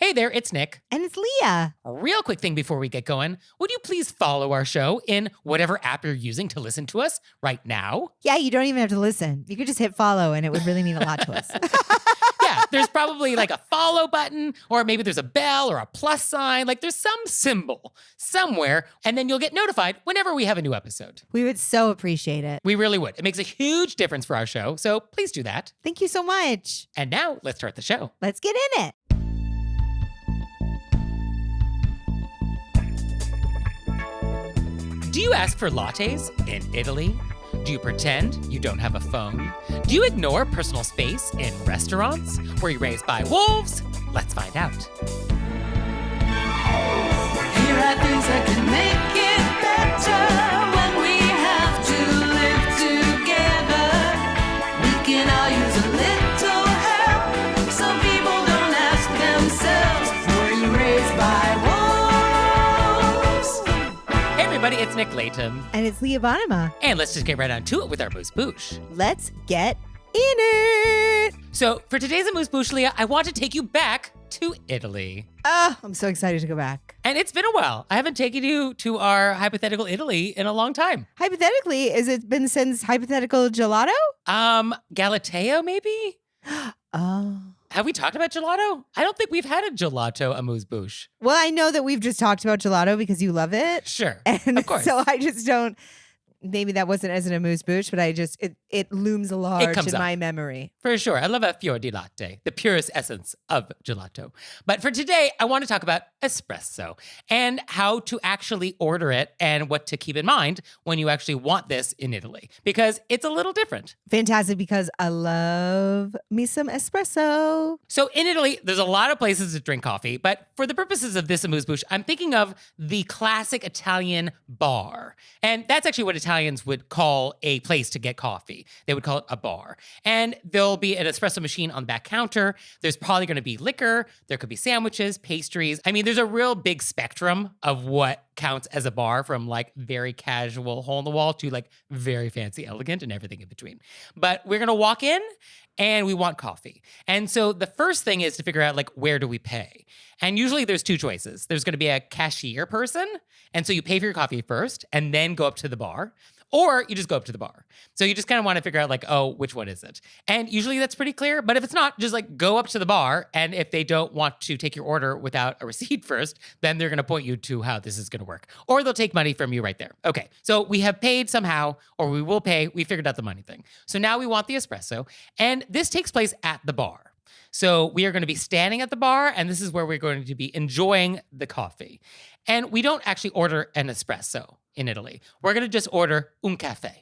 Hey there, it's Nick. And it's Leah. A real quick thing before we get going. Would you please follow our show in whatever app you're using to listen to us right now? Yeah, you don't even have to listen. You could just hit follow and it would really mean a lot to us. Yeah, there's probably like a follow button, or maybe there's a bell or a plus sign. Like there's some symbol somewhere, and then you'll get notified whenever we have a new episode. We would so appreciate it. We really would. It makes a huge difference for our show, so please do that. Thank you so much. And now let's start the show. Let's get in it. Do you ask for lattes in Italy? Do you pretend you don't have a phone? Do you ignore personal space in restaurants? Were you raised by wolves? Let's find out. Here are things that can make it better when we have to live together. We can all use a little help. Some people don't ask themselves, were you raised by wolves? Hey everybody, it's Nick Latham. And it's Leah Bonema. And let's just get right on to it with our AMUSE-BOUCHE. Let's get in it. So for today's AMUSE-BOUCHE, Leah, I want to take you back to Italy. Oh, I'm so excited to go back. And it's been a while. I haven't taken you to our hypothetical Italy in a long time. Hypothetically, has it been since hypothetical gelato? Galateo maybe? Oh. Have we talked about gelato? I don't think we've had a gelato AMUSE-BOUCHE. Well, I know that we've just talked about gelato because you love it. Sure, And of course. so I just don't, maybe that wasn't as an amuse-bouche, but I just, it looms large comes in up. my memory. For sure. I love a fior di latte, the purest essence of gelato. But for today, I want to talk about espresso and how to actually order it and what to keep in mind when you actually want this in Italy, because it's a little different. Fantastic, because I love me some espresso. So in Italy, there's a lot of places to drink coffee, but for the purposes of this AMUSE-BOUCHE, I'm thinking of the classic Italian bar. And that's actually what Italians would call a place to get coffee. They would call it a bar. And there'll be an espresso machine on the back counter. There's probably going to be liquor. There could be sandwiches, pastries. I mean, there's a real big spectrum of what counts as a bar, from like very casual hole in the wall to like very fancy elegant and everything in between. But we're going to walk in and we want coffee. And so the first thing is to figure out like, where do we pay? And usually there's two choices. There's going to be a cashier person. And so you pay for your coffee first and then go up to the bar. Or you just go up to the bar. So you just kind of want to figure out like, oh, which one is it? And usually that's pretty clear. But if it's not, just like go up to the bar. And if they don't want to take your order without a receipt first, then they're going to point you to how this is going to work. Or they'll take money from you right there. Okay, so we have paid somehow, or we will pay. We figured out the money thing. So now we want the espresso. And this takes place at the bar. So we are going to be standing at the bar, and this is where we're going to be enjoying the coffee. And we don't actually order an espresso in Italy. We're going to just order un caffè.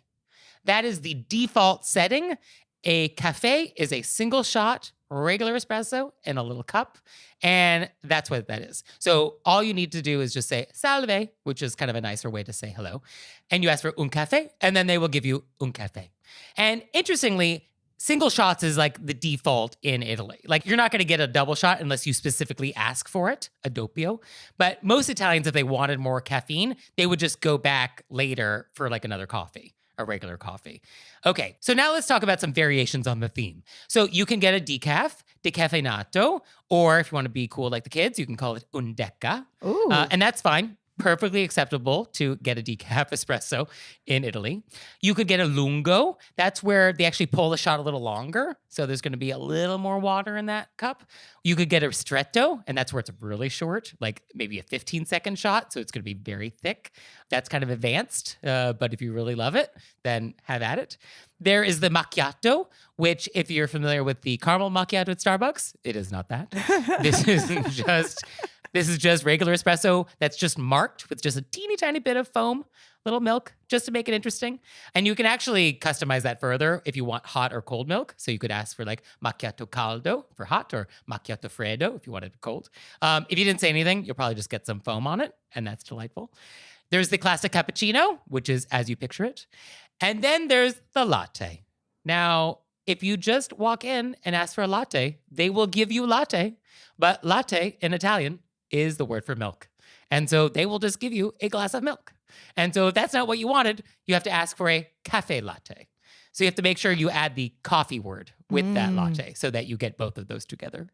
That is the default setting. A caffè is a single shot, regular espresso in a little cup, and that's what that is. So all you need to do is just say salve, which is kind of a nicer way to say hello, and you ask for un caffè, and then they will give you un caffè. And interestingly, single shots is like the default in Italy. Like you're not going to get a double shot unless you specifically ask for it, a doppio. But most Italians, if they wanted more caffeine, they would just go back later for like another coffee, a regular coffee. Okay, so now let's talk about some variations on the theme. So you can get a decaf, decaffeinato, or if you want to be cool like the kids, you can call it un deca. Ooh. And that's fine. Perfectly acceptable to get a decaf espresso in Italy. You could get a lungo. That's where they actually pull the shot a little longer. So there's going to be a little more water in that cup. You could get a ristretto, and that's where it's really short, like maybe a 15-second shot. So it's going to be very thick. That's kind of advanced. But if you really love it, then have at it. There is the macchiato, which if you're familiar with the caramel macchiato at Starbucks, it is not that. This is just regular espresso that's just marked with just a teeny tiny bit of foam, little milk, just to make it interesting. And you can actually customize that further if you want hot or cold milk. So you could ask for like macchiato caldo for hot, or macchiato freddo if you wanted it cold. If you didn't say anything, you'll probably just get some foam on it, and that's delightful. There's the classic cappuccino, which is as you picture it. And then there's the latte. Now, if you just walk in and ask for a latte, they will give you latte. But latte in Italian is the word for milk. And so they will just give you a glass of milk. And so if that's not what you wanted, you have to ask for a cafe latte. So you have to make sure you add the coffee word with that latte so that you get both of those together.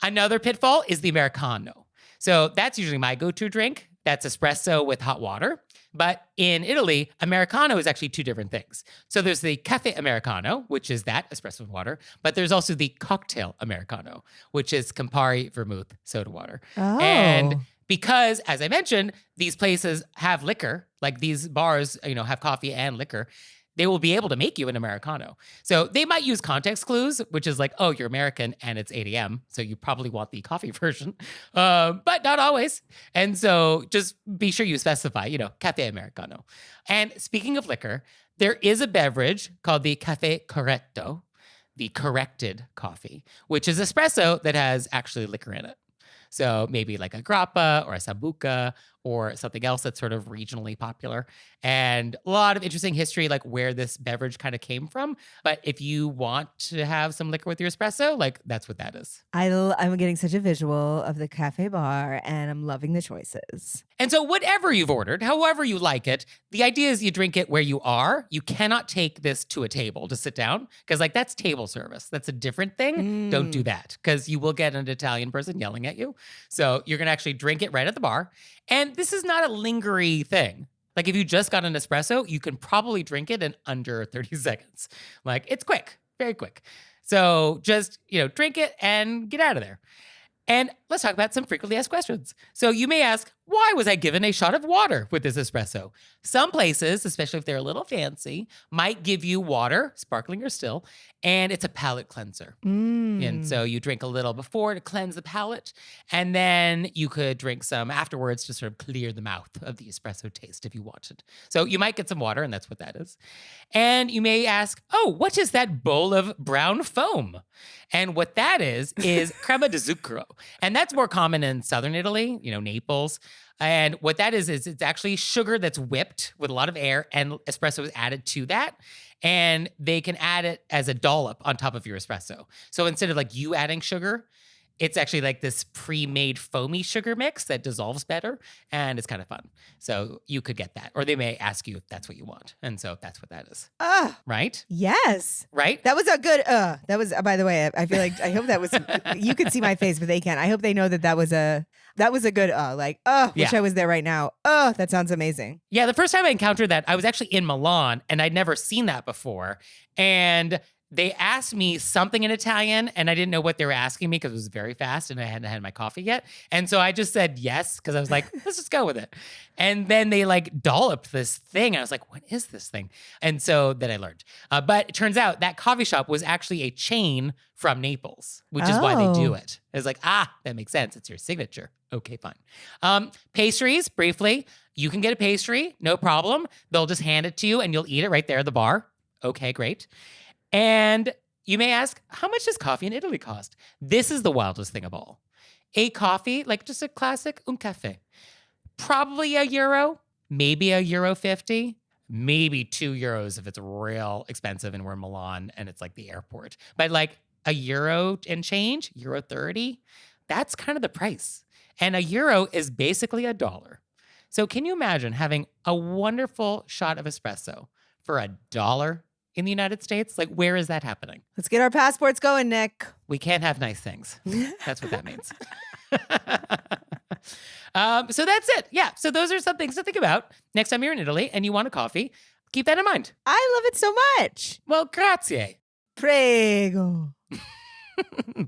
Another pitfall is the Americano. So that's usually my go-to drink. That's espresso with hot water. But in Italy, Americano is actually two different things. So there's the Caffè Americano, which is that espresso with water. But there's also the cocktail Americano, which is Campari vermouth soda water. Oh. And because, as I mentioned, these places have liquor, like these bars, have coffee and liquor, they will be able to make you an Americano. So they might use context clues, which is like, oh, you're American and it's 8 a.m. So you probably want the coffee version, but not always. And so just be sure you specify, Caffè Americano. And speaking of liquor, there is a beverage called the Caffè Corretto, the corrected coffee, which is espresso that has actually liquor in it. So maybe like a grappa or a sambuca or something else that's sort of regionally popular. And a lot of interesting history, like where this beverage kind of came from. But if you want to have some liquor with your espresso, like that's what that is. I'm getting such a visual of the cafe bar and I'm loving the choices. And so whatever you've ordered, however you like it, the idea is you drink it where you are. You cannot take this to a table to sit down because like that's table service. That's a different thing. Don't do that because you will get an Italian person yelling at you. So you're going to actually drink it right at the bar. And this is not a lingery thing. Like if you just got an espresso, you can probably drink it in under 30 seconds. Like it's quick, very quick. So just, drink it and get out of there. And let's talk about some frequently asked questions. So you may ask, why was I given a shot of water with this espresso? Some places, especially if they're a little fancy, might give you water, sparkling or still, and it's a palate cleanser. And so you drink a little before to cleanse the palate, and then you could drink some afterwards to sort of clear the mouth of the espresso taste if you wanted. So you might get some water, and that's what that is. And you may ask, oh, what is that bowl of brown foam? And what that is crema di zucchero. And that's more common in southern Italy, Naples. And what that is it's actually sugar that's whipped with a lot of air and espresso is added to that. And they can add it as a dollop on top of your espresso. So instead of like you adding sugar, it's actually like this pre-made foamy sugar mix that dissolves better. And it's kind of fun. So you could get that. Or they may ask you if that's what you want. And so that's what that is. Right? Yes. Right? That was a good, that was, by the way, I feel like, I hope that was, you can see my face, but they can't. I hope they know that was a good, wish I was there right now. That sounds amazing. Yeah, the first time I encountered that, I was actually in Milan and I'd never seen that before. And they asked me something in Italian and I didn't know what they were asking me because it was very fast and I hadn't had my coffee yet. And so I just said yes because I was like, let's just go with it. And then they like dolloped this thing. And I was like, what is this thing? And so then I learned. But it turns out that coffee shop was actually a chain from Naples, which is why they do it. It's like, that makes sense. It's your signature. Okay, fine. Pastries, briefly. You can get a pastry, no problem. They'll just hand it to you and you'll eat it right there at the bar. Okay, great. And you may ask, how much does coffee in Italy cost? This is the wildest thing of all. A coffee, like just a classic un caffè, probably €1, maybe €1.50, maybe €2 if it's real expensive and we're in Milan and it's like the airport. But like €1 and change, €1.30, that's kind of the price. And €1 is basically $1. So can you imagine having a wonderful shot of espresso for $1 in the United States? Like, where is that happening? Let's get our passports going, Nick. We can't have nice things. That's what that means. So that's it. Yeah. So those are some things to think about next time you're in Italy and you want a coffee. Keep that in mind. I love it so much. Well, grazie. Prego.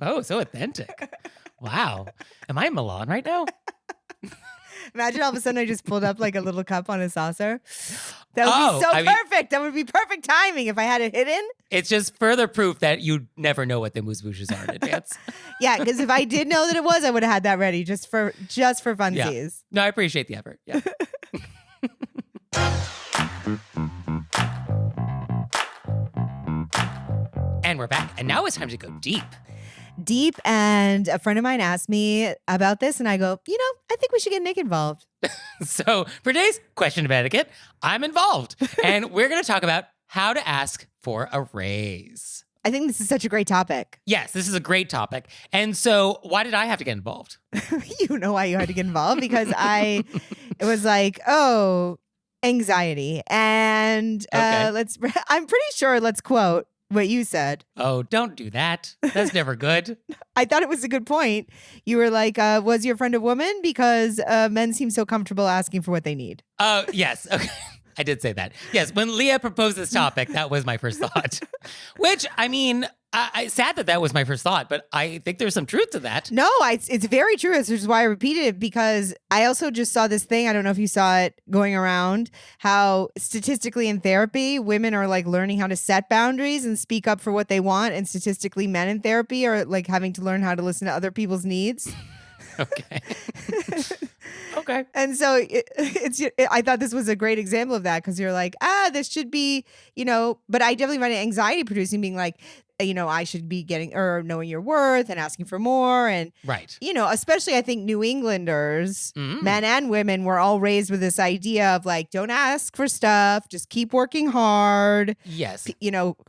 Oh, so authentic. Wow. Am I in Milan right now? Imagine all of a sudden I just pulled up like a little cup on a saucer. That would be so perfect. That would be perfect timing if I had it hidden. It's just further proof that you never know what the amuse-bouches are in advance. Yeah, because if I did know that it was, I would have had that ready just for funsies. Yeah. No, I appreciate the effort. Yeah. And we're back. And now it's time to go deep. And a friend of mine asked me about this, and I go, I think we should get Nick involved. So for today's question of etiquette, I'm involved. And we're going to talk about how to ask for a raise. I think this is such a great topic. Yes, this is a great topic. And so why did I have to get involved? You know why you had to get involved? Because it was like, oh, anxiety. And Okay. I'm pretty sure let's quote what you said. Oh, don't do that. That's never good. I thought it was a good point. You were like, was your friend a woman? Because men seem so comfortable asking for what they need. Oh, yes. Okay. I did say that. Yes, when Leah proposed this topic, that was my first thought. Which, I mean, sad that was my first thought, but I think there's some truth to that. No, it's very true. Which is why I repeated it, because I also just saw this thing. I don't know if you saw it going around, how statistically in therapy, women are like learning how to set boundaries and speak up for what they want. And statistically, men in therapy are like having to learn how to listen to other people's needs. Okay. Okay. And so I thought this was a great example of that, because you're like, this should be, but I definitely find it anxiety producing, being like, I should be getting or knowing your worth and asking for more. And, Right. Especially I think New Englanders, men and women, were all raised with this idea of like, don't ask for stuff, just keep working hard. Yes.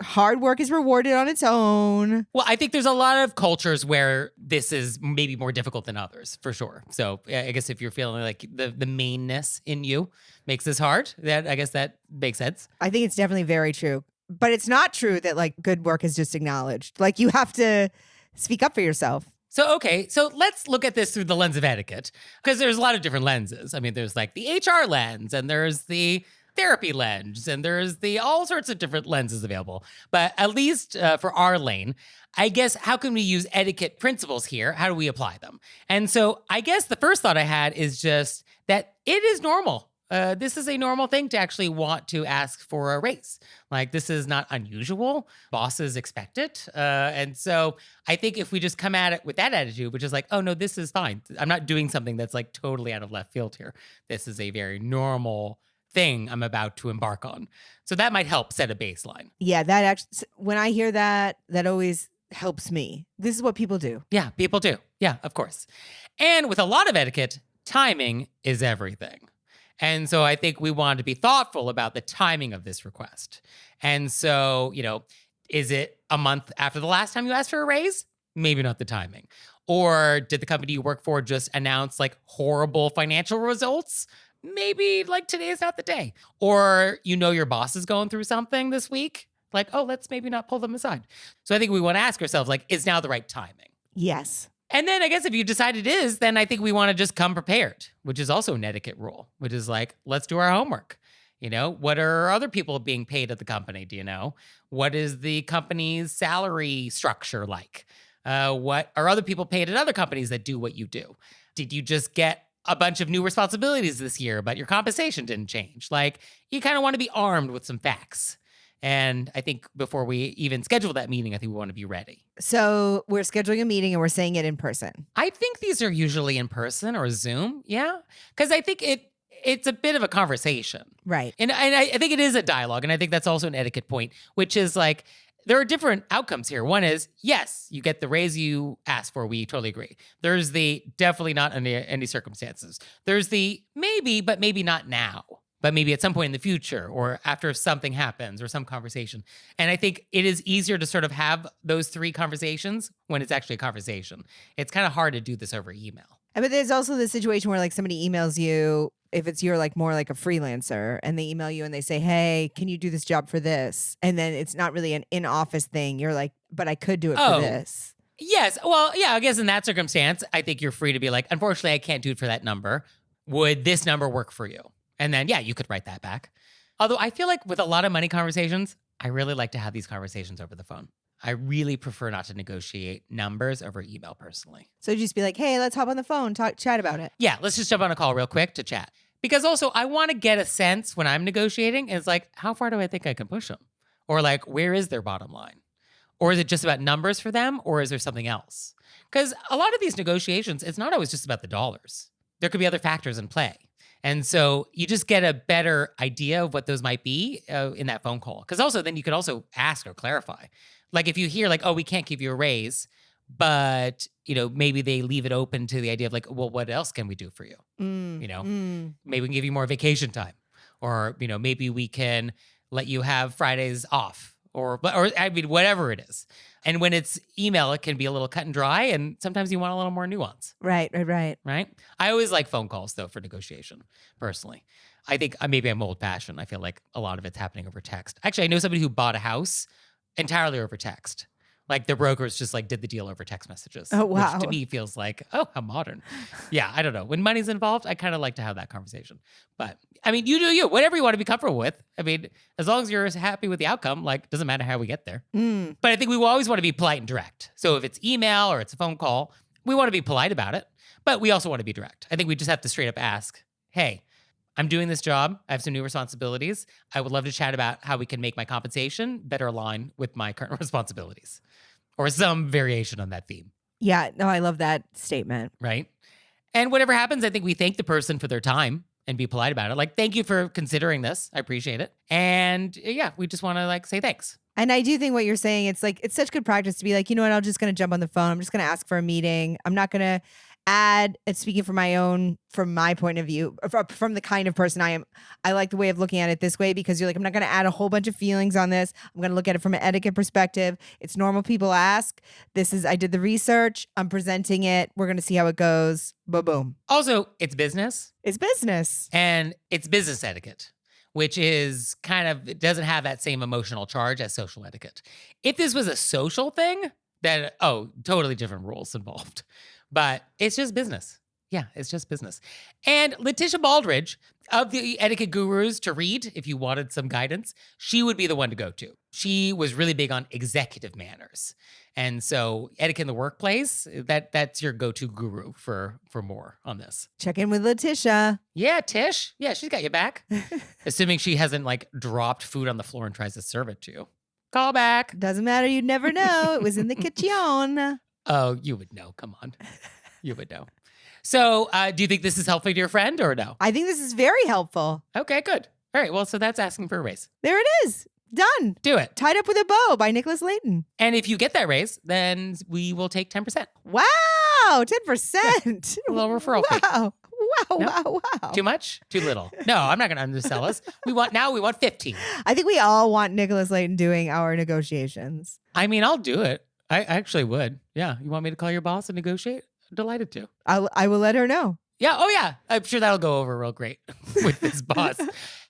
Hard work is rewarded on its own. Well, I think there's a lot of cultures where this is maybe more difficult than others, for sure. So I guess if you're feeling like the mainness in you makes this hard, I guess that makes sense. I think it's definitely very true. But it's not true that like good work is just acknowledged. Like you have to speak up for yourself. So, okay, so let's look at this through the lens of etiquette, because there's a lot of different lenses. I mean, there's like the HR lens, and there's the therapy lens, and there's the all sorts of different lenses available. But at least for our lane, I guess, how can we use etiquette principles here? How do we apply them? And so I guess the first thought I had is just that it is normal. This is a normal thing to actually want to ask for a raise. Like, this is not unusual. Bosses expect it. And so I think if we just come at it with that attitude, which is like, oh, no, this is fine. I'm not doing something that's like totally out of left field here. This is a very normal thing I'm about to embark on. So that might help set a baseline. Yeah, that actually, when I hear that always helps me. This is what people do. Yeah, people do. Yeah, of course. And with a lot of etiquette, timing is everything. And so I think we want to be thoughtful about the timing of this request. And so, is it a month after the last time you asked for a raise? Maybe not the timing. Or did the company you work for just announce like horrible financial results? Maybe like today is not the day. Or your boss is going through something this week. Like, oh, let's maybe not pull them aside. So I think we want to ask ourselves, like, is now the right timing? Yes. And then I guess if you decide it is, then I think we want to just come prepared, which is also an etiquette rule, which is like, let's do our homework. What are other people being paid at the company? Do you know? What is the company's salary structure like? What are other people paid at other companies that do what you do? Did you just get a bunch of new responsibilities this year, but your compensation didn't change? Like, you kind of want to be armed with some facts. And I think before we even schedule that meeting, I think we want to be ready. So we're scheduling a meeting and we're saying it in person. I think these are usually in person or Zoom. Yeah. Because I think it's a bit of a conversation. Right. And I think it is a dialogue. And I think that's also an etiquette point, which is like, there are different outcomes here. One is, yes, you get the raise you asked for. We totally agree. There's the definitely not under any circumstances. There's the maybe, but maybe not now. But maybe at some point in the future, or after something happens or some conversation. And I think it is easier to sort of have those three conversations when it's actually a conversation. It's kind of hard to do this over email. But there's also the situation where like somebody emails you, if it's you're like more like a freelancer, and they email you and they say, hey, can you do this job for this? And then it's not really an in-office thing. You're like, but I could do it for this. Yes. Well, yeah, I guess in that circumstance, I think you're free to be like, unfortunately, I can't do it for that number. Would this number work for you? And then, yeah, you could write that back. Although I feel like with a lot of money conversations, I really like to have these conversations over the phone. I really prefer not to negotiate numbers over email personally. So just be like, hey, let's hop on the phone, chat about it. Yeah, let's just jump on a call real quick to chat. Because also, I want to get a sense when I'm negotiating, it's like, how far do I think I can push them? Or like, where is their bottom line? Or is it just about numbers for them? Or is there something else? Because a lot of these negotiations, it's not always just about the dollars. There could be other factors in play. And so you just get a better idea of what those might be in that phone call. Because also then you could also ask or clarify. Like if you hear like, oh, we can't give you a raise, but maybe they leave it open to the idea of like, well, what else can we do for you? Maybe we can give you more vacation time, or maybe we can let you have Fridays off, or I mean, whatever it is. And when it's email, it can be a little cut and dry, and sometimes you want a little more nuance, Right. right? I always like phone calls, though, for negotiation, personally. I think maybe I'm old-fashioned. I feel like a lot of it's happening over text. Actually, I know somebody who bought a house entirely over text. Like the brokers just like did the deal over text messages. Oh, wow. Which to me feels like, oh, how modern. Yeah, I don't know. When money's involved, I kind of like to have that conversation. But I mean, you do you, whatever you want to be comfortable with. I mean, as long as you're happy with the outcome, like doesn't matter how we get there. But I think we will always want to be polite and direct. So if it's email or it's a phone call, we want to be polite about it, but we also want to be direct. I think we just have to straight up ask, hey, I'm doing this job. I have some new responsibilities. I would love to chat about how we can make my compensation better align with my current responsibilities or some variation on that theme. Yeah, no, I love that statement. Right? And whatever happens, I think we thank the person for their time and be polite about it. Like, thank you for considering this. I appreciate it. And yeah, we just want to like say thanks. And I do think what you're saying, it's like, it's such good practice to be like, you know what, I'm just going to jump on the phone. I'm just going to ask for a meeting. I'm not going to add, and speaking from my point of view, from the kind of person I am, I like the way of looking at it this way because you're like, I'm not going to add a whole bunch of feelings on this. I'm going to look at it from an etiquette perspective. It's normal people ask. I did the research. I'm presenting it. We're going to see how it goes. Boom. Also, it's business. It's business. And it's business etiquette, which is it doesn't have that same emotional charge as social etiquette. If this was a social thing, then, totally different rules involved. But it's just business. Yeah, it's just business. And Letitia Baldridge, of the etiquette gurus to read, if you wanted some guidance, she would be the one to go to. She was really big on executive manners. And so etiquette in the workplace, that's your go-to guru for more on this. Check in with Letitia. Yeah, Tish. Yeah, she's got you back. Assuming she hasn't like dropped food on the floor and tries to serve it to you. Call back. Doesn't matter. You'd never know. It was in the kitchen. Oh, you would know. Come on. You would know. So do you think this is helpful to your friend or no? I think this is very helpful. Okay, good. All right. Well, so that's asking for a raise. There it is. Done. Do it. Tied Up with a Bow by Nicholas Layton. And if you get that raise, then we will take 10%. Wow. 10%. A little referral fee. Wow. No? Wow. Too much? Too little? No, I'm not going to undersell us. We want 15. I think we all want Nicholas Layton doing our negotiations. I mean, I'll do it. I actually would. Yeah. You want me to call your boss and negotiate? I'm delighted to. I will let her know. Yeah. Oh, yeah. I'm sure that'll go over real great with this boss.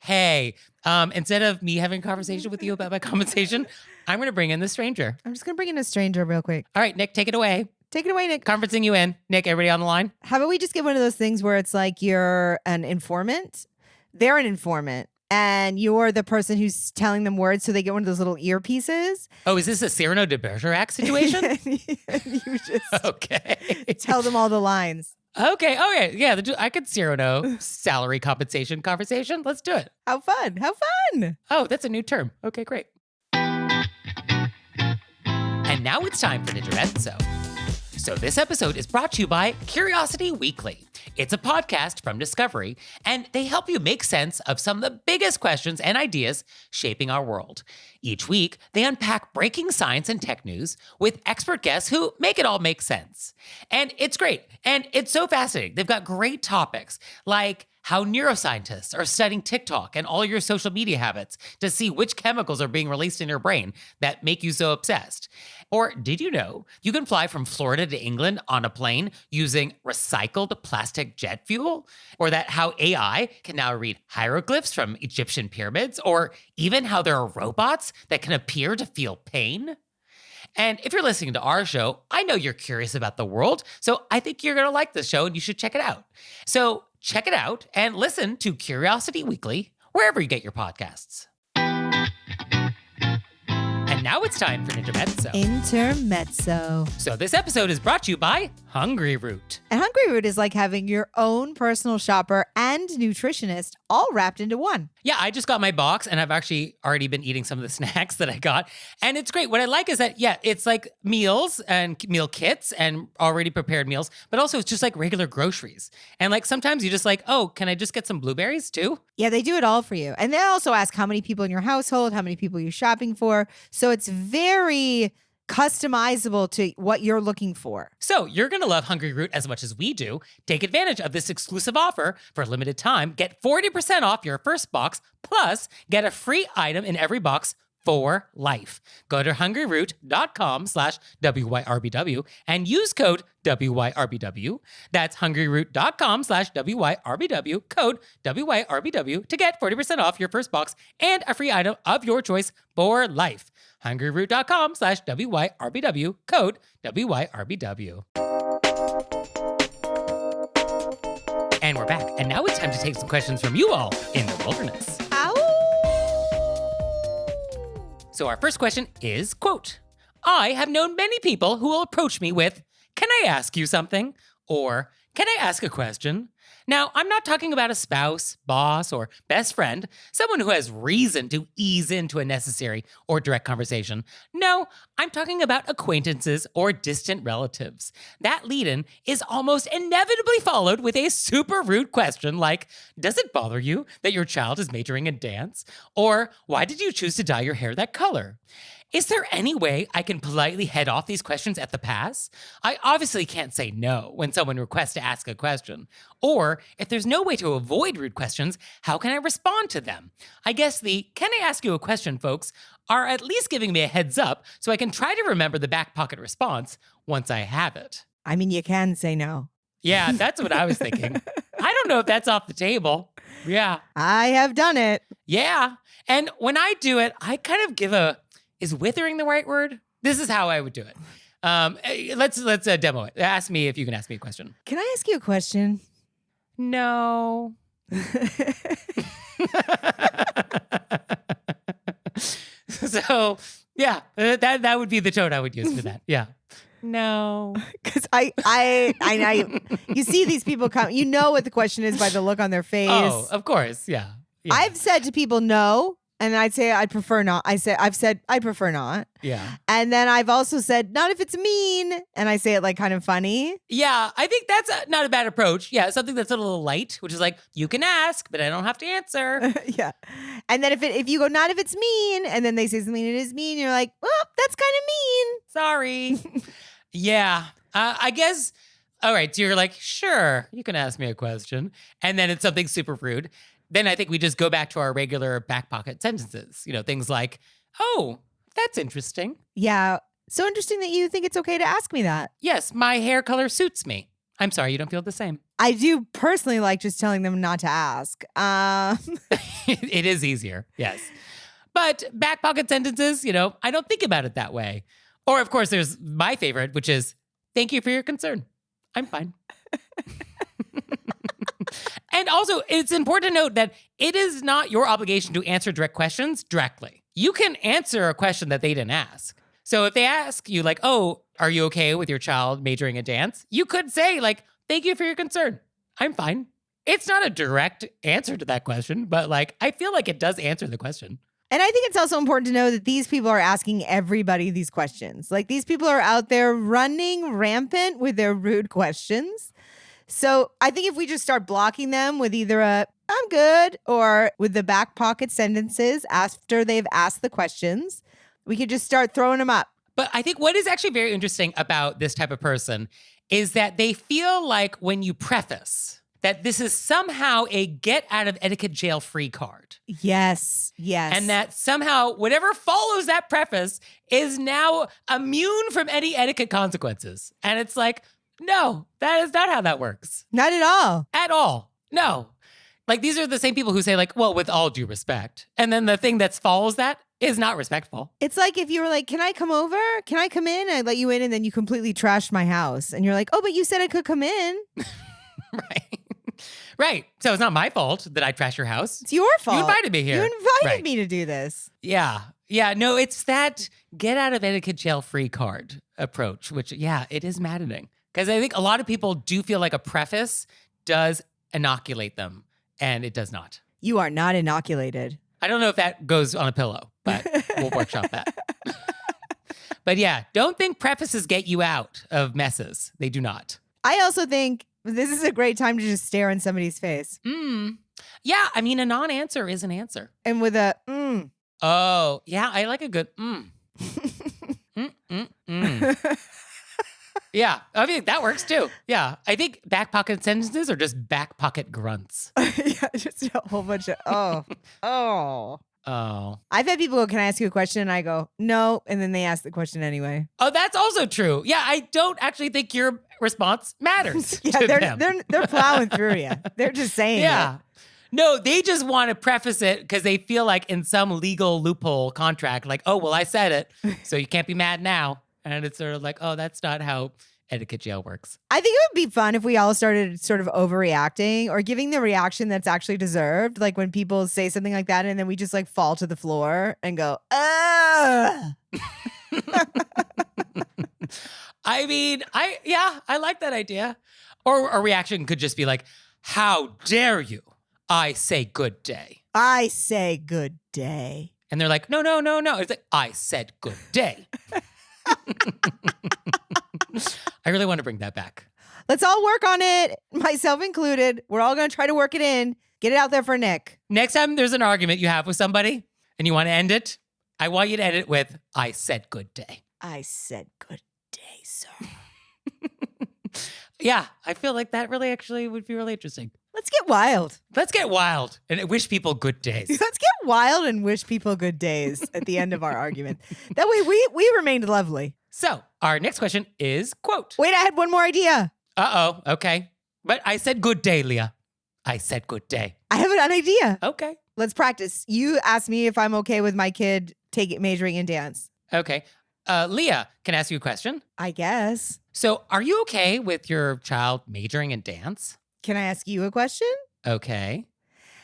Hey, instead of me having a conversation with you about my compensation, I'm going to bring in the stranger. I'm just going to bring in a stranger real quick. All right, Nick, take it away. Take it away, Nick. Conferencing you in. Nick, everybody on the line? How about we just get one of those things where it's like you're an informant? They're an informant. And you're the person who's telling them words, so they get one of those little earpieces. Oh, is this a Cyrano de Bergerac situation? You just okay. tell them all the lines. Okay. Yeah, I could Cyrano salary compensation conversation. Let's do it. How fun. Oh, that's a new term. Okay, great. And now it's time for Intermezzo. So this episode is brought to you by Curiosity Weekly. It's a podcast from Discovery, and they help you make sense of some of the biggest questions and ideas shaping our world. Each week, they unpack breaking science and tech news with expert guests who make it all make sense. And it's great, and it's so fascinating. They've got great topics like how neuroscientists are studying TikTok and all your social media habits to see which chemicals are being released in your brain that make you so obsessed. Or did you know you can fly from Florida to England on a plane using recycled plastic jet fuel? Or that how AI can now read hieroglyphs from Egyptian pyramids? Or even how there are robots that can appear to feel pain? And if you're listening to our show, I know you're curious about the world, so I think you're going to like this show and you should check it out. So check it out and listen to Curiosity Weekly wherever you get your podcasts. And now it's time for Intermezzo. Intermezzo. So this episode is brought to you by Hungry Root. And Hungry Root is like having your own personal shopper and nutritionist all wrapped into one. Yeah, I just got my box and I've actually already been eating some of the snacks that I got. And it's great. What I like is that, yeah, it's like meals and meal kits and already prepared meals, but also it's just like regular groceries. And like sometimes you just like, oh, can I just get some blueberries too? Yeah, they do it all for you. And they also ask how many people in your household, how many people you're shopping for. So it's very customizable to what you're looking for. So you're going to love Hungry Root as much as we do. Take advantage of this exclusive offer for a limited time. Get 40% off your first box, plus get a free item in every box for life. Go to hungryroot.com/WYRBW and use code WYRBW. That's hungryroot.com/WYRBW, code WYRBW to get 40% off your first box and a free item of your choice for life. hungryroot.com/WYRBW, code WYRBW. And we're back. And now it's time to take some questions from you all in the wilderness. Ow! So our first question is, quote, I have known many people who will approach me with, can I ask you something? Or, can I ask a question? Now, I'm not talking about a spouse, boss, or best friend, someone who has reason to ease into a necessary or direct conversation. No, I'm talking about acquaintances or distant relatives. That lead-in is almost inevitably followed with a super rude question like, does it bother you that your child is majoring in dance? Or, why did you choose to dye your hair that color? Is there any way I can politely head off these questions at the pass? I obviously can't say no when someone requests to ask a question. Or, if there's no way to avoid rude questions, how can I respond to them? I guess the can I ask you a question folks are at least giving me a heads up so I can try to remember the back pocket response once I have it. I mean, you can say no. Yeah, that's what I was thinking. I don't know if that's off the table. Yeah. I have done it. Yeah. And when I do it, I kind of give is withering the right word? This is how I would do it. Let's demo it. Ask me if you can ask me a question. Can I ask you a question? No. So, yeah, that would be the tone I would use for that. Yeah. No. Because I you see these people come, you know what the question is by the look on their face. Oh, of course. Yeah. I've said to people no, and I'd say I'd prefer not. I've said I prefer not. Yeah. And then I've also said not if it's mean, and I say it like kind of funny. Yeah, I think that's not a bad approach. Yeah, something that's a little light, which is like, you can ask, but I don't have to answer. Yeah. And then if you go not if it's mean, and then they say something that is mean, you're like, well, that's kind of mean. Sorry. Yeah. I guess, all right, so you're like, sure, you can ask me a question. And then it's something super rude. Then I think we just go back to our regular back pocket sentences. You know, things like, oh, that's interesting. Yeah. So interesting that you think it's okay to ask me that. Yes, my hair color suits me. I'm sorry you don't feel the same. I do personally like just telling them not to ask. It is easier, yes. But back pocket sentences, you know, I don't think about it that way. Or, of course, there's my favorite, which is, thank you for your concern. I'm fine. And also, it's important to note that it is not your obligation to answer direct questions directly. You can answer a question that they didn't ask. So if they ask you like, oh, are you okay with your child majoring in dance? You could say like, thank you for your concern. I'm fine. It's not a direct answer to that question, but like, I feel like it does answer the question. And I think it's also important to know that these people are asking everybody these questions. Like these people are out there running rampant with their rude questions. So I think if we just start blocking them with either a I'm good or with the back pocket sentences after they've asked the questions, we could just start throwing them up. But I think what is actually very interesting about this type of person is that they feel like when you preface that this is somehow a get out of etiquette jail free card. Yes, yes. And that somehow whatever follows that preface is now immune from any etiquette consequences. And it's like, no, that is not how that works. Not at all. At all. No. Like these are the same people who say like, well, with all due respect. And then the thing that follows that is not respectful. It's like if you were like, can I come over? Can I come in? I let you in and then you completely trashed my house. And you're like, oh, but you said I could come in. Right. Right. So it's not my fault that I trash your house. It's your fault. You invited me here. You invited Right. me to do this. Yeah. Yeah. No, it's that get out of etiquette jail free card approach, which, yeah, it is maddening. Because I think a lot of people do feel like a preface does inoculate them, and it does not. You are not inoculated. I don't know if that goes on a pillow, but we'll workshop that. But yeah, don't think prefaces get you out of messes. They do not. I also think this is a great time to just stare in somebody's face. Yeah, I mean, a non-answer is an answer. And with a Oh, yeah, I like a good Yeah, I mean, that works too. Yeah, I think back pocket sentences are just back pocket grunts. Yeah, just a whole bunch of oh. Oh. I've had people go, can I ask you a question? And I go, no. And then they ask the question anyway. Oh, that's also true. Yeah, I don't actually think your response matters Yeah, to them. they're plowing through you. They're just saying Yeah. it. No, they just want to preface it because they feel like in some legal loophole contract, like, oh, well, I said it, so you can't be mad now. And it's sort of like, oh, that's not how etiquette jail works. I think it would be fun if we all started sort of overreacting or giving the reaction that's actually deserved. Like when people say something like that and then we just like fall to the floor and go, ugh. I mean, I like that idea. Or a reaction could just be like, how dare you? I say good day. I say good day. And they're like, no. It's like, I said good day. I really want to bring that back. Let's all work on it, myself included. We're all going to try to work it in. Get it out there for Nick. Next time there's an argument you have with somebody and you want to end it, I want you to end it with, I said good day. I said good day, sir. Yeah, I feel like that really actually would be really interesting. Let's get wild. Let's get wild and wish people good days. Let's get wild and wish people good days at the end of our argument. That way we remained lovely. So our next question is quote. Wait, I had one more idea. Uh-oh, okay. But I said good day, Leah. I said good day. I have an idea. Okay. Let's practice. You asked me if I'm okay with my kid majoring in dance. Okay. Leah, can I ask you a question? I guess. So are you okay with your child majoring in dance? Can I ask you a question? Okay.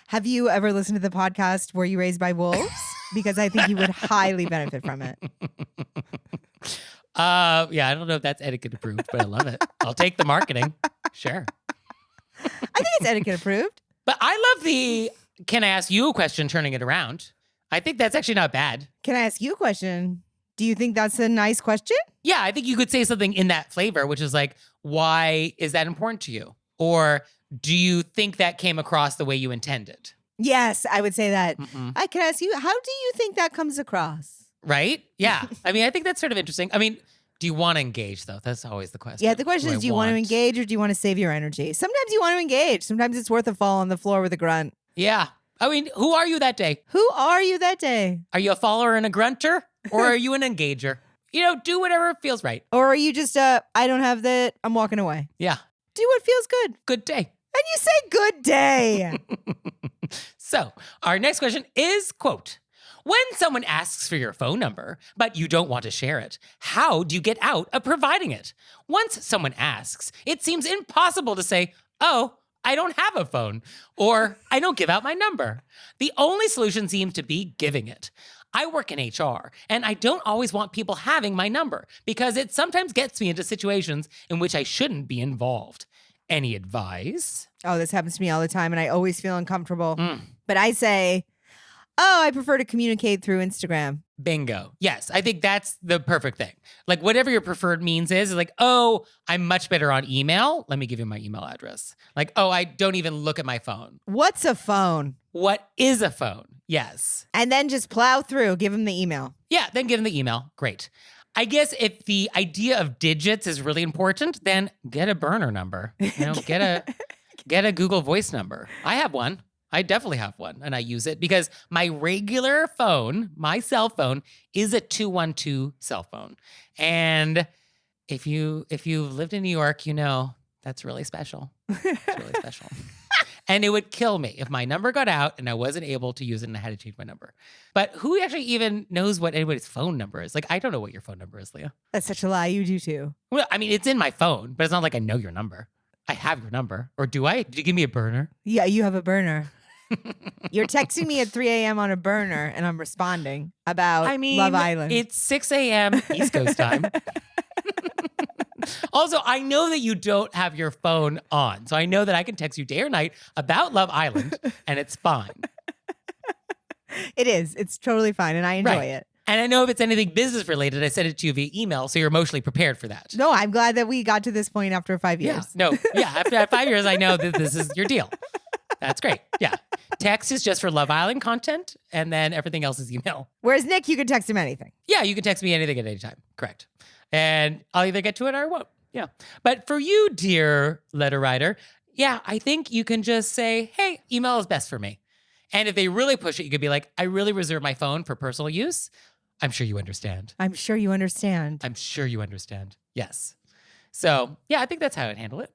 Have you ever listened to the podcast Were You Raised by Wolves? Because I think you would highly benefit from it. Yeah, I don't know if that's etiquette approved, but I love it. I'll take the marketing. Sure. I think it's etiquette approved. But I love the, can I ask you a question, turning it around. I think that's actually not bad. Can I ask you a question? Do you think that's a nice question? Yeah, I think you could say something in that flavor, which is like, why is that important to you? Or do you think that came across the way you intended? Yes, I would say that. Mm-mm. I can ask you, how do you think that comes across? Right? Yeah. I mean, I think that's sort of interesting. I mean, do you want to engage, though? That's always the question. Yeah, the question is, do you want to engage or do you want to save your energy? Sometimes you want to engage. Sometimes it's worth a fall on the floor with a grunt. Yeah. I mean, who are you that day? Who are you that day? Are you a follower and a grunter? Or are you an engager? You know, do whatever feels right. Or are you just, I don't have that, I'm walking away. Yeah. Do what feels good. Good day. And you say good day. So our next question is, quote, when someone asks for your phone number, but you don't want to share it, how do you get out of providing it? Once someone asks, it seems impossible to say, oh, I don't have a phone, or I don't give out my number. The only solution seems to be giving it. I work in HR, and I don't always want people having my number because it sometimes gets me into situations in which I shouldn't be involved. Any advice? Oh, this happens to me all the time, and I always feel uncomfortable. But I say, oh, I prefer to communicate through Instagram. Bingo. Yes, I think that's the perfect thing. Like whatever your preferred means is like, oh, I'm much better on email. Let me give you my email address. Like, oh, I don't even look at my phone. What's a phone? What is a phone? Yes. And then just plow through, give them the email. Yeah, then give them the email. Great. I guess if the idea of digits is really important, then get a burner number. You know, get a Google Voice number. I have one. I definitely have one, and I use it because my regular phone, my cell phone, is a 212 cell phone. And if you've lived in New York, you know that's really special. It's really special. And it would kill me if my number got out and I wasn't able to use it and I had to change my number. But who actually even knows what anybody's phone number is? Like, I don't know what your phone number is, Leah. That's such a lie. You do too. Well, I mean, it's in my phone, but it's not like I know your number. I have your number. Or do I? Did you give me a burner? Yeah, you have a burner. You're texting me at 3 a.m. on a burner, and I'm responding about Love Island. It's 6 a.m. East Coast time. Also, I know that you don't have your phone on. So I know that I can text you day or night about Love Island, and it's fine. It is. It's totally fine, and I enjoy it. And I know if it's anything business related, I send it to you via email, so you're emotionally prepared for that. No, I'm glad that we got to this point after 5 years. After 5 years, I know that this is your deal. That's great. Yeah. Text is just for Love Island content, and then everything else is email. Whereas Nick, you can text him anything. Yeah, you can text me anything at any time. Correct. And I'll either get to it or I won't. Yeah. But for you, dear letter writer, yeah, I think you can just say, hey, email is best for me. And if they really push it, you could be like, I really reserve my phone for personal use. I'm sure you understand. I'm sure you understand. I'm sure you understand. Yes. So, yeah, I think that's how I'd handle it.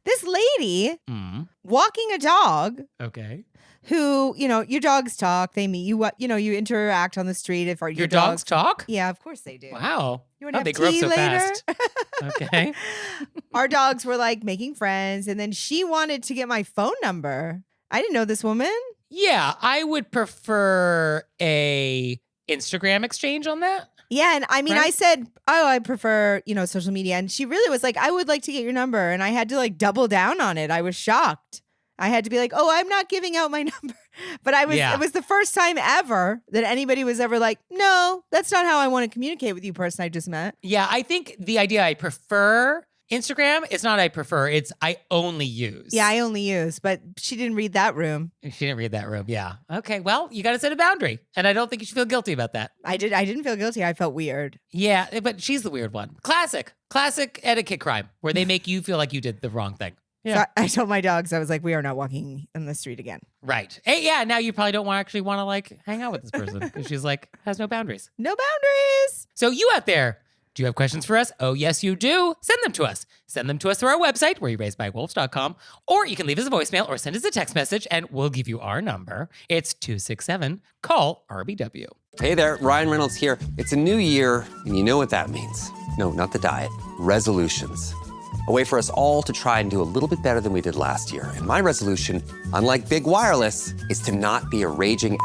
This lady Mm. walking a dog Okay. who, your dogs talk. They meet you. You interact on the street. If Your dogs talk? Yeah, of course they do. Wow. You want to have they grew up tea so later? fast. Okay. Our dogs were like making friends, and then she wanted to get my phone number. I didn't know this woman. Yeah, I would prefer a Instagram exchange on that. Yeah, and I mean, Right? I said, "Oh, I prefer, social media," and she really was like, "I would like to get your number," and I had to like double down on it. I was shocked. I had to be like, "Oh, I'm not giving out my number," but Yeah. It was the first time ever that anybody was ever like, "No, that's not how I want to communicate with you, person I just met." Yeah, I think the idea I prefer Instagram, it's not I prefer, it's I only use. Yeah, I only use, but she didn't read that room. She didn't read that room. Yeah. Okay, well, you got to set a boundary. And I don't think you should feel guilty about that. I didn't feel guilty. I felt weird. Yeah, but she's the weird one. Classic etiquette crime where they make you feel like you did the wrong thing. Yeah. So I told my dogs, I was like, we are not walking in the street again. Right. Hey, yeah, now you probably don't actually want to like hang out with this person because she's like, has no boundaries. No boundaries. So you out there, do you have questions for us? Oh, yes, you do. Send them to us. Send them to us through our website, wereraisedbywolves.com, or you can leave us a voicemail or send us a text message and we'll give you our number. It's 267-CALL-RBW. Hey there, Ryan Reynolds here. It's a new year, and you know what that means. No, not the diet. Resolutions. A way for us all to try and do a little bit better than we did last year. And my resolution, unlike big wireless, is to not be a raging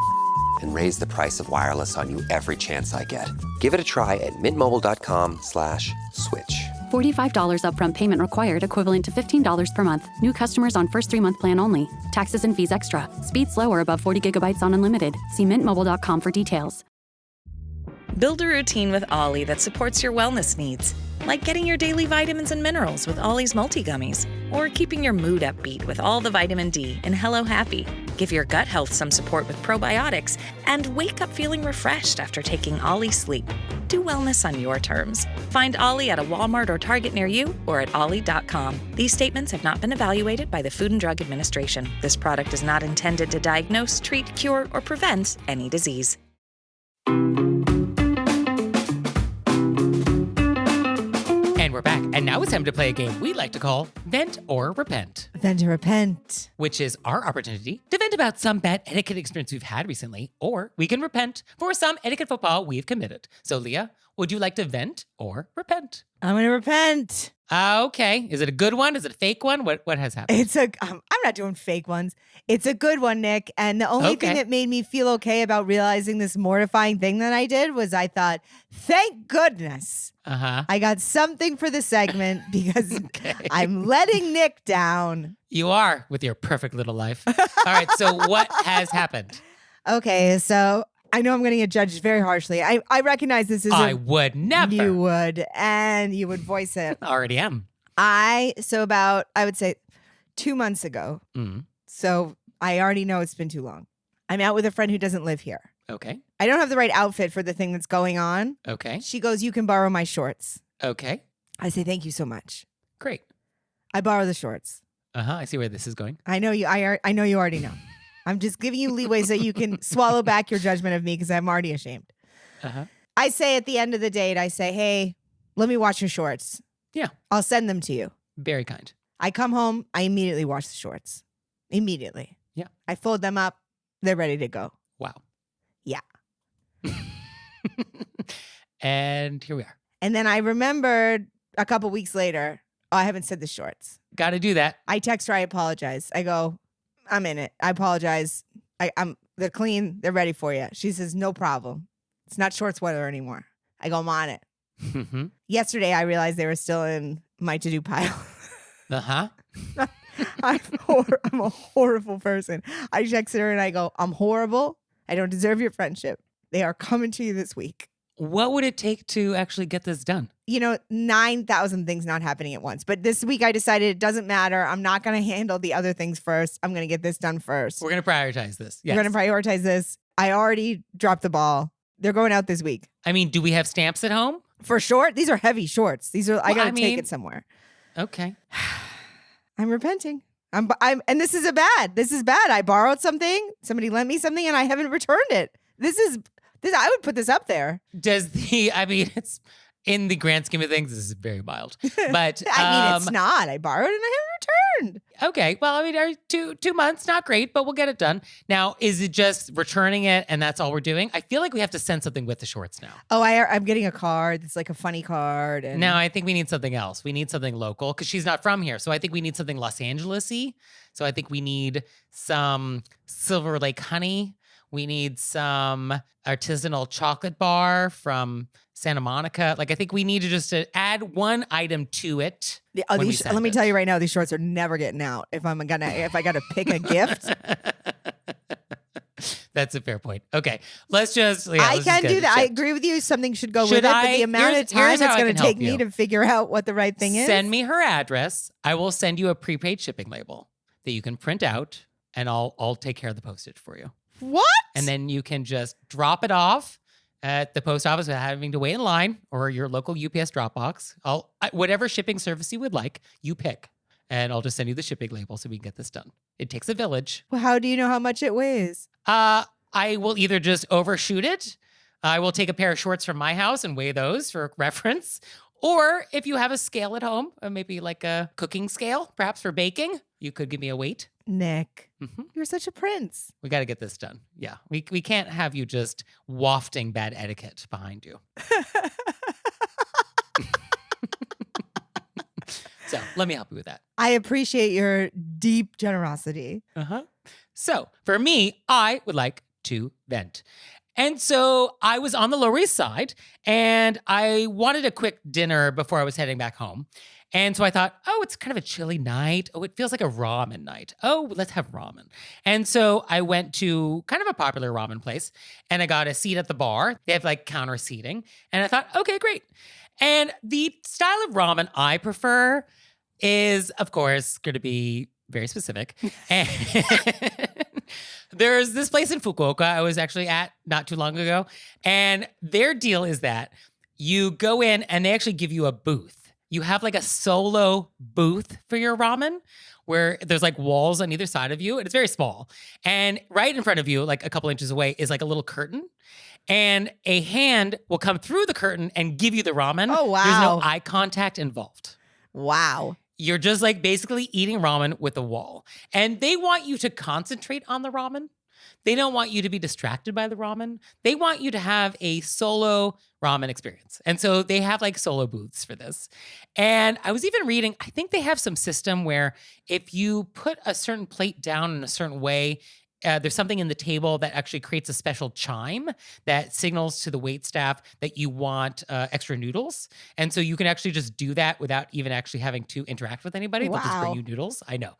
and raise the price of wireless on you every chance I get. Give it a try at mintmobile.com/switch. $45 upfront payment required, equivalent to $15 per month. New customers on first 3-month plan only. Taxes and fees extra. Speed slower above 40 gigabytes on unlimited. See mintmobile.com for details. Build a routine with Ollie that supports your wellness needs, like getting your daily vitamins and minerals with Ollie's multi-gummies, or keeping your mood upbeat with all the vitamin D in Hello Happy. Give your gut health some support with probiotics, and wake up feeling refreshed after taking Ollie Sleep. Do wellness on your terms. Find Ollie at a Walmart or Target near you or at ollie.com. These statements have not been evaluated by the Food and Drug Administration. This product is not intended to diagnose, treat, cure, or prevent any disease. And we're back. And now it's time to play a game we like to call Vent or Repent, Then to repent. which is our opportunity to vent about some bad etiquette experience we've had recently, or we can repent for some etiquette faux pas we've committed. So, Leah, would you like to vent or repent? I'm going to repent. Okay. Is it a good one? Is it a fake one? What has happened? I'm not doing fake ones. It's a good one, Nick. And the only thing Okay. that made me feel okay about realizing this mortifying thing that I did was I thought, thank goodness Uh-huh. I got something for the segment because Okay. I'm letting Nick down. You are with your perfect little life. All right. So, what has happened? Okay, so I know I'm going to get judged very harshly. I recognize this is I would never. You would, and you would voice it. Already am. About, I would say 2 months ago. Mm. So I already know it's been too long. I'm out with a friend who doesn't live here. Okay. I don't have the right outfit for the thing that's going on. Okay. She goes, you can borrow my shorts. Okay. I say, thank you so much. Great. I borrow the shorts. Uh-huh. I see where this is going. I know you. I know you already know. I'm just giving you leeway so you can swallow back your judgment of me because I'm already ashamed. Uh-huh. I say at the end of the date, I say, hey, let me watch your shorts. Yeah. I'll send them to you. Very kind. I come home. I immediately wash the shorts. Immediately. Yeah. I fold them up. They're ready to go. Wow. Yeah. And here we are. And then I remembered a couple weeks later, oh, I haven't said the shorts. Got to do that. I text her, I apologize. I go, I'm in it. I apologize. They're clean. They're ready for you. She says, no problem. It's not shorts weather anymore. I go, I'm on it. Mhm. Yesterday, I realized they were still in my to-do pile. Uh-huh. I'm a horrible person. I texted her and I go, I'm horrible. I don't deserve your friendship. They are coming to you this week. What would it take to actually get this done? 9,000 things not happening at once. But this week I decided it doesn't matter. I'm not going to handle the other things first. I'm going to get this done first. We're going to prioritize this. Yes. We're going to prioritize this. I already dropped the ball. They're going out this week. I mean, do we have stamps at home? For short, these are heavy shorts. I got to I mean- take it somewhere. Okay. I'm repenting. And this is bad. This is bad. I borrowed something. Somebody lent me something and I haven't returned it. This. I would put this up there. It's in the grand scheme of things, this is very mild. But it's not. I borrowed and I haven't returned. Okay. Well, 2 months, not great, but we'll get it done. Now, is it just returning it and that's all we're doing? I feel like we have to send something with the shorts now. Oh, I'm getting a card. It's like a funny card. And No, I think we need something else. We need something local because she's not from here. So I think we need something Los Angeles-y. So I think we need some Silver Lake honey. We need some artisanal chocolate bar from Santa Monica. Like, I think we need to just add one item to it. let me tell you right now, these shorts are never getting out. If I gotta pick a gift. That's a fair point. Okay, let's just. I can do that. I agree with you. Something should go with it. But the amount of time it's going to take me to figure out what the right thing is. Send me her address. I will send you a prepaid shipping label that you can print out, and I'll take care of the postage for you. What? And then you can just drop it off at the post office without having to wait in line or your local UPS drop box. Whatever shipping service you would like, you pick. And I'll just send you the shipping label so we can get this done. It takes a village. Well, how do you know how much it weighs? I will either just overshoot it. I will take a pair of shorts from my house and weigh those for reference. Or if you have a scale at home, maybe like a cooking scale, perhaps for baking, you could give me a weight. Nick, Mm-hmm. you're such a prince. We got to get this done. Yeah, we can't have you just wafting bad etiquette behind you. So let me help you with that. I appreciate your deep generosity. Uh-huh. So for me, I would like to vent. And so I was on the Lower East Side and I wanted a quick dinner before I was heading back home. And so I thought, oh, it's kind of a chilly night. Oh, it feels like a ramen night. Oh, let's have ramen. And so I went to kind of a popular ramen place and I got a seat at the bar. They have like counter seating. And I thought, okay, great. And the style of ramen I prefer is, of course, going to be very specific. And there's this place in Fukuoka I was actually at not too long ago. And their deal is that you go in and they actually give you a booth. You have like a solo booth for your ramen where there's like walls on either side of you and it's very small. And right in front of you, like a couple inches away, is like a little curtain. And a hand will come through the curtain and give you the ramen. Oh, wow. There's no eye contact involved. Wow. You're just like basically eating ramen with a wall. And they want you to concentrate on the ramen. They don't want you to be distracted by the ramen. They want you to have a solo ramen experience. And so they have like solo booths for this. And I was even reading, I think they have some system where if you put a certain plate down in a certain way, there's something in the table that actually creates a special chime that signals to the waitstaff that you want extra noodles. And so you can actually just do that without even actually having to interact with anybody. They'll just bring you noodles. I know.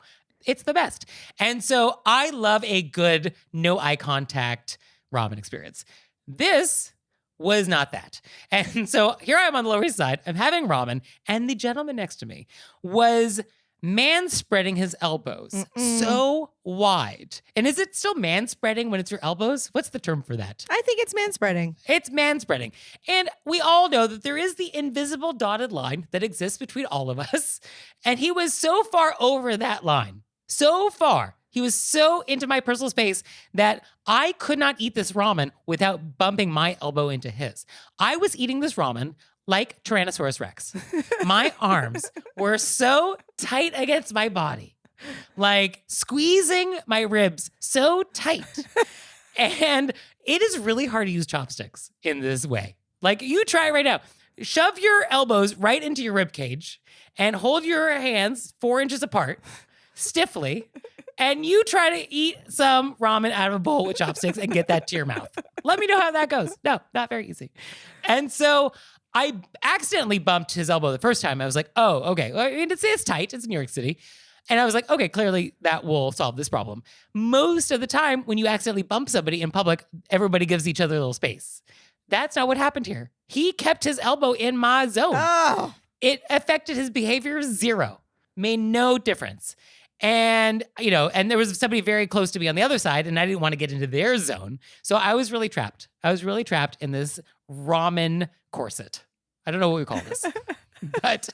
It's the best. And so I love a good no eye contact ramen experience. This was not that. And so here I am on the Lower East Side. I'm having ramen. And the gentleman next to me was man-spreading his elbows so wide. And is it still man-spreading when it's your elbows? What's the term for that? I think it's manspreading. It's manspreading. And we all know that there is the invisible dotted line that exists between all of us. And he was so far over that line, so far. He was so into my personal space that I could not eat this ramen without bumping my elbow into his. I was eating this ramen like Tyrannosaurus Rex. My arms were so tight against my body, like squeezing my ribs so tight. And it is really hard to use chopsticks in this way. Like, you try it right now. Shove your elbows right into your rib cage and hold your hands 4 inches apart stiffly. And you try to eat some ramen out of a bowl with chopsticks and get that to your mouth. Let me know how that goes. No, not very easy. And so I accidentally bumped his elbow the first time. I was like, oh, okay. I mean, it's tight. It's New York City. And I was like, okay, clearly that will solve this problem. Most of the time, when you accidentally bump somebody in public, everybody gives each other a little space. That's not what happened here. He kept his elbow in my zone. Oh. It affected his behavior zero. Made no difference. And, you know, and there was somebody very close to me on the other side, and I didn't want to get into their zone. So I was really trapped. I was really trapped in this ramen corset. I don't know what we call this. But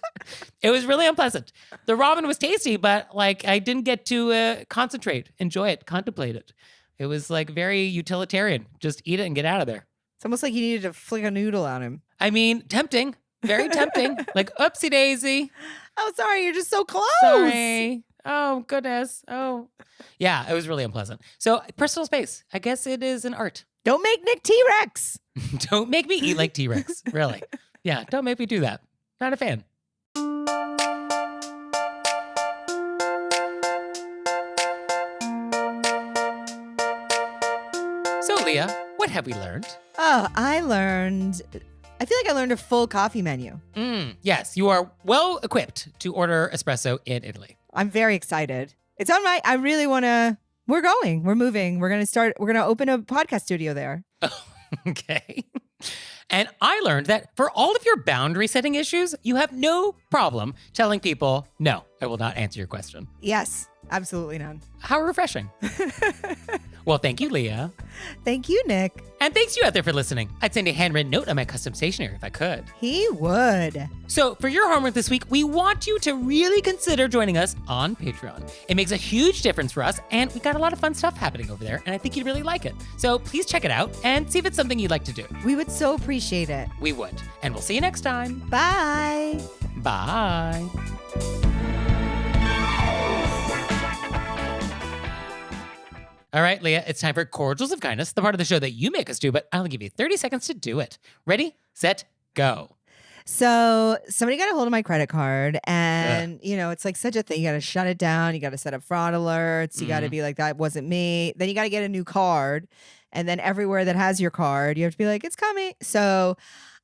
it was really unpleasant. The ramen was tasty, but like I didn't get to concentrate, enjoy it, contemplate it. It was like very utilitarian. Just eat it and get out of there. It's almost like you needed to flick a noodle on him. I mean, tempting, very tempting. Like, oopsie daisy. Oh, sorry, you're just so close. Sorry. Oh, goodness. Oh, yeah, it was really unpleasant. So, personal space. I guess it is an art. Don't make Nick T-Rex. Don't make me eat like T-Rex. Really. Yeah, don't make me do that. Not a fan. So, Leah, what have we learned? Oh, I feel like I learned a full coffee menu. Yes, you are well equipped to order espresso in Italy. I'm very excited. It's on my, I really want to, we're moving. We're going to open a podcast studio there. Okay. And I learned that for all of your boundary setting issues, you have no problem telling people, no, I will not answer your question. Yes, absolutely none. How refreshing. Well, thank you, Leah. Thank you, Nick. And thanks you out there for listening. I'd send a handwritten note on my custom stationery if I could. He would. So for your homework this week, we want you to really consider joining us on Patreon. It makes a huge difference for us, and we got a lot of fun stuff happening over there, and I think you'd really like it. So please check it out and see if it's something you'd like to do. We would so appreciate it. We would. And we'll see you next time. Bye. Bye. All right, Leah, it's time for Cordials of Kindness, the part of the show that you make us do, but I'll give you 30 seconds to do it. Ready, set, go. So somebody got a hold of my credit card and, it's like such a thing. You got to shut it down. You got to set up fraud alerts. You got to be like, that wasn't me. Then you got to get a new card. And then everywhere that has your card, you have to be like, it's coming. So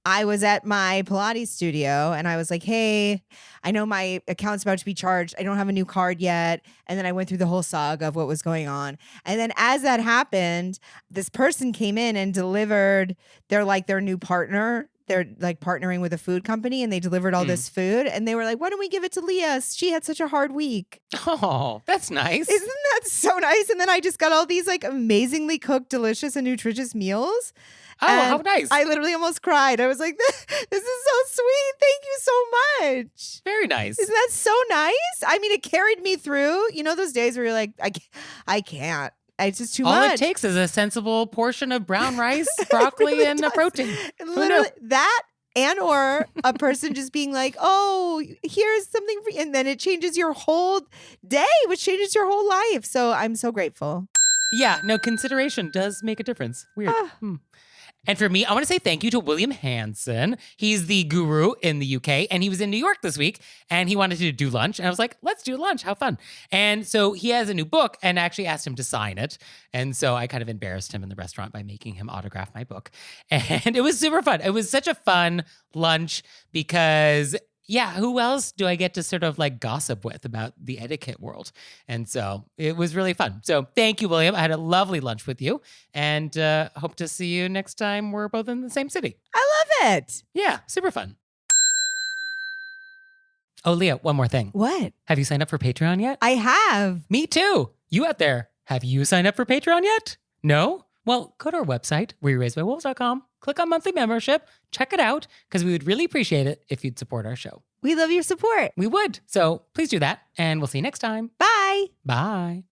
I was at my Pilates studio and I was like, hey, I know my account's about to be charged. I don't have a new card yet. And then I went through the whole saga of what was going on. And then as that happened, this person came in and delivered their new partner. They're like partnering with a food company and they delivered all this food. And they were like, why don't we give it to Leah? She had such a hard week. Oh, that's nice. Isn't that so nice? And then I just got all these like amazingly cooked, delicious and nutritious meals. Oh, And how nice. I literally almost cried. I was like, this is so sweet. Thank you so much. Very nice. Isn't that so nice? I mean, it carried me through. You know those days where you're like, I can't. It's just too much. All it takes is a sensible portion of brown rice, broccoli, really and a does. protein. Literally that and or a person just being like, oh, here's something for you. And then it changes your whole day, which changes your whole life. So I'm so grateful. Yeah, no, consideration does make a difference. Weird. And for me, I want to say thank you to William Hansen. He's the guru in the UK, and he was in New York this week, and he wanted to do lunch. And I was like, let's do lunch. How fun. And so he has a new book, and I actually asked him to sign it. And so I kind of embarrassed him in the restaurant by making him autograph my book. And it was super fun. It was such a fun lunch because yeah, who else do I get to sort of like gossip with about the etiquette world? And so it was really fun. So thank you, William. I had a lovely lunch with you and hope to see you next time we're both in the same city. I love it. Yeah, super fun. Oh, Leah, one more thing. What? Have you signed up for Patreon yet? I have. Me too. You out there, have you signed up for Patreon yet? No? Well, go to our website, wereraisedbywolves.com, click on monthly membership, check it out, because we would really appreciate it if you'd support our show. We love your support. We would. So please do that, and we'll see you next time. Bye. Bye.